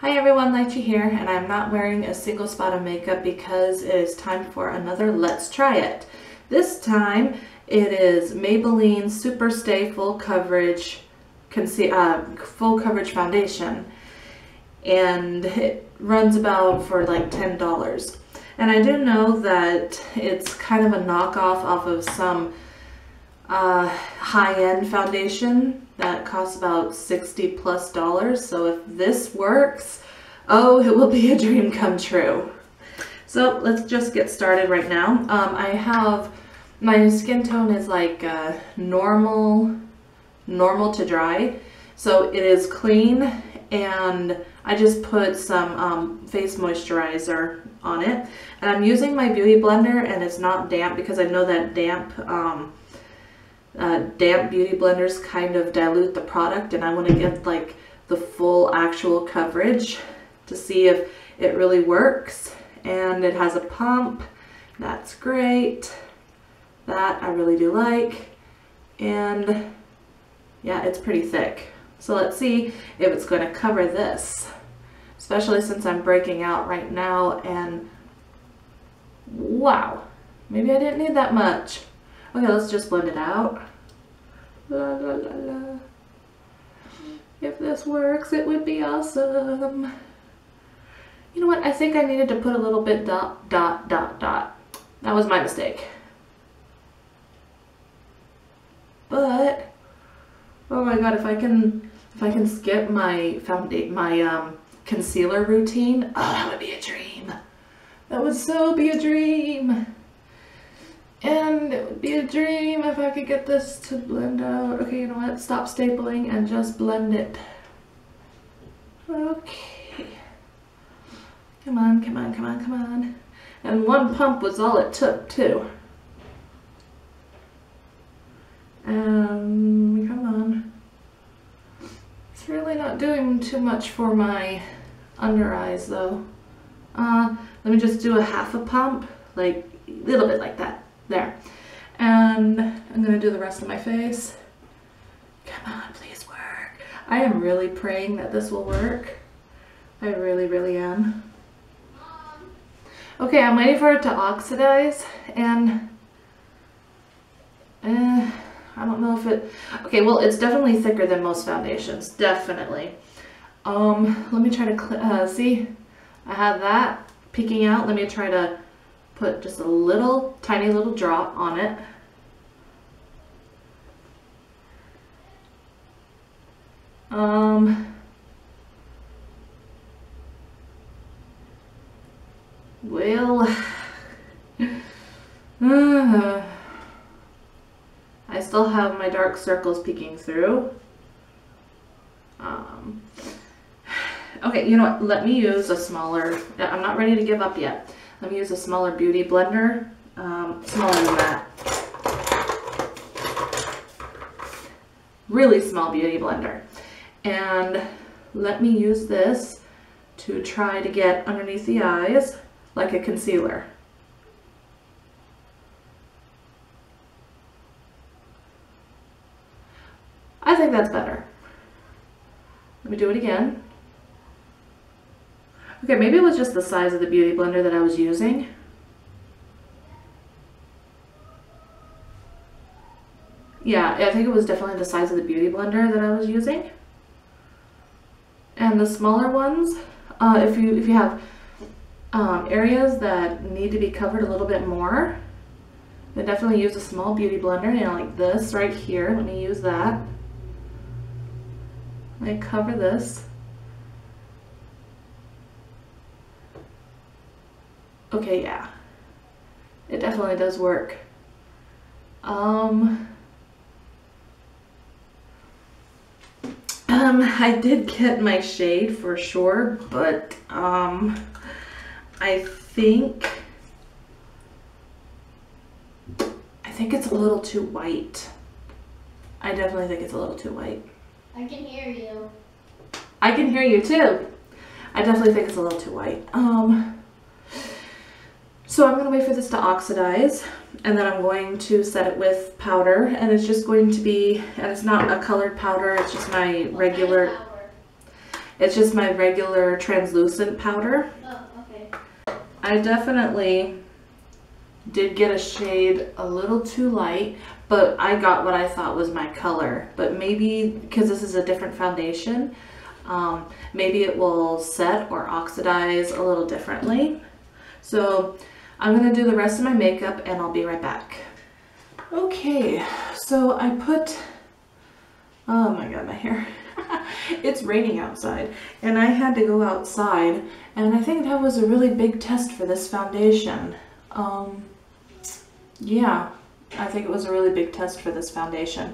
Hi everyone, Lychee here, and I'm not wearing a single spot of makeup because it is time for another Let's Try It. This time it is Maybelline SuperStay Full Coverage Foundation, and it runs about for like $10. And I do know that it's kind of a knockoff off of some high-end foundation that costs about $60+. So if this works, oh, it will be a dream come true. So let's just get started right now. I have, my skin tone is like normal to dry. So it is clean, and I just put some face moisturizer on it. And I'm using my beauty blender, and it's not damp because I know that damp beauty blenders kind of dilute the product, and I want to get like the full actual coverage to see if it really works. And it has a pump, that's great, that I really do like, and yeah, it's pretty thick. So let's see if it's going to cover this, especially since I'm breaking out right now. And wow, maybe I didn't need that much. Okay, let's just blend it out. La, la, la, la. If this works, it would be awesome. You know what? I think I needed to put a little bit dot. That was my mistake. But oh my god, if I can skip my concealer routine, oh, that would be a dream. That would so be a dream. And it would be a dream if I could get this to blend out. Okay, you know what? Stop stapling and just blend it. Okay. Come on, come on, come on, come on. And one pump was all it took, too. Come on. It's really not doing too much for my under eyes, though. Let me just do a half a pump, like a little bit like that. There. And I'm going to do the rest of my face. Come on, please work. I am really praying that this will work. I really, really am. Okay, I'm waiting for it to oxidize, and I don't know if it... Okay, well, it's definitely thicker than most foundations. Definitely. Let me try to... see? I have that peeking out. Let me try to put just a little, tiny little drop on it. Well, I still have my dark circles peeking through. Okay, you know what? Let me use a smaller, I'm not ready to give up yet. Let me use a smaller beauty blender, smaller than that. Really small beauty blender. And let me use this to try to get underneath the eyes like a concealer. I think that's better. Let me do it again. Okay, maybe it was just the size of the beauty blender that I was using. Yeah, I think it was definitely the size of the beauty blender that I was using. And the smaller ones, if you have areas that need to be covered a little bit more, then definitely use a small beauty blender, you know, like this right here. Let me use that. I cover this. Okay, yeah, it definitely does work. I did get my shade for sure, but I think it's a little too white. I definitely think it's a little too white. I can hear you. I can hear you too. I definitely think it's a little too white. So I'm going to wait for this to oxidize, and then I'm going to set it with powder, and it's just going to be, and it's not a colored powder, it's just my regular, It's just my regular translucent powder. Oh, okay. I definitely did get a shade a little too light, but I got what I thought was my color. But maybe because this is a different foundation, maybe it will set or oxidize a little differently. So I'm gonna do the rest of my makeup and I'll be right back. Okay, so I put, oh my god, my hair. It's raining outside and I had to go outside, and I think that was a really big test for this foundation. Yeah, I think it was a really big test for this foundation.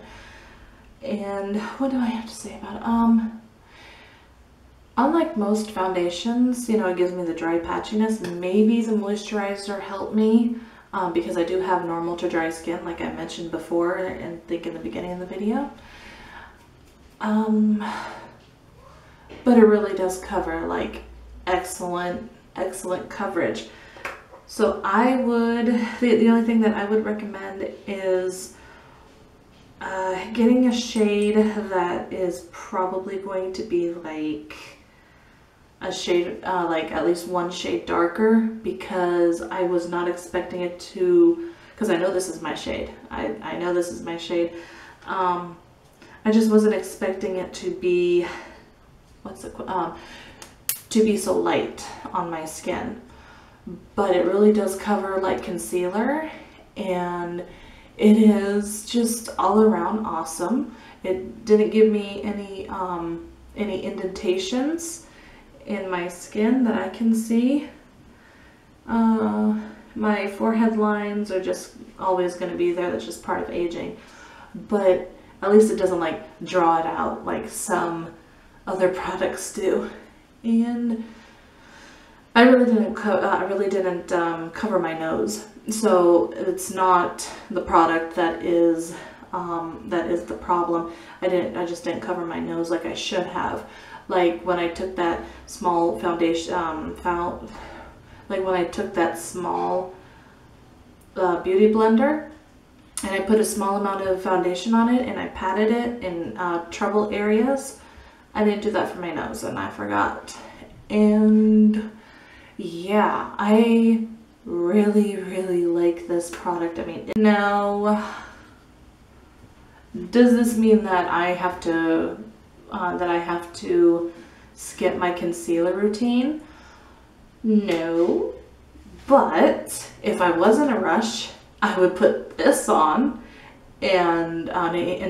And what do I have to say about it? Unlike most foundations, you know, it gives me the dry patchiness. Maybe the moisturizer helped me because I do have normal to dry skin, like I mentioned before and I think in the beginning of the video. But it really does cover like excellent coverage. So I would, the only thing that I would recommend is getting a shade that is probably going to be like a shade, like at least one shade darker, because I was not expecting it to, because I know this is my shade. I know this is my shade. I just wasn't expecting it to be, to be so light on my skin. But it really does cover like concealer, and it is just all around awesome. It didn't give me any indentations in my skin that I can see. My forehead lines are just always going to be there. That's just part of aging. But at least it doesn't like draw it out like some other products do. And I really didn't cover my nose, so it's not the product that is the problem. I just didn't cover my nose like I should have. Like when I took that small foundation, like when I took that small beauty blender and I put a small amount of foundation on it and I patted it in trouble areas. I didn't do that for my nose and I forgot. And yeah, I really like this product. I mean, now, does this mean that I have to skip my concealer routine? No, but if I was in a rush, I would put this on and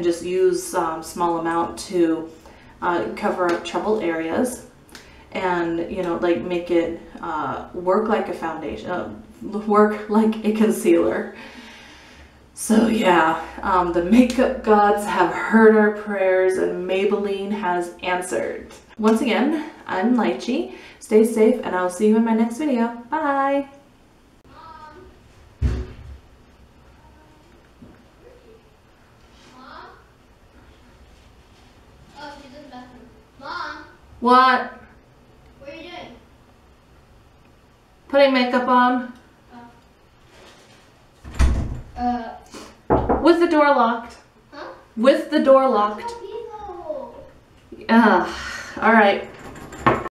just use small amount to cover up trouble areas, and you know, like make it work like a foundation, work like a concealer. So yeah, the makeup gods have heard our prayers and Maybelline has answered. Once again, I'm Lychee. Stay safe and I'll see you in my next video. Bye! Mom? Oh, she's in the bathroom. Mom, What? what are you doing? Putting makeup on? With the door locked. Huh? With the door locked. People. All right.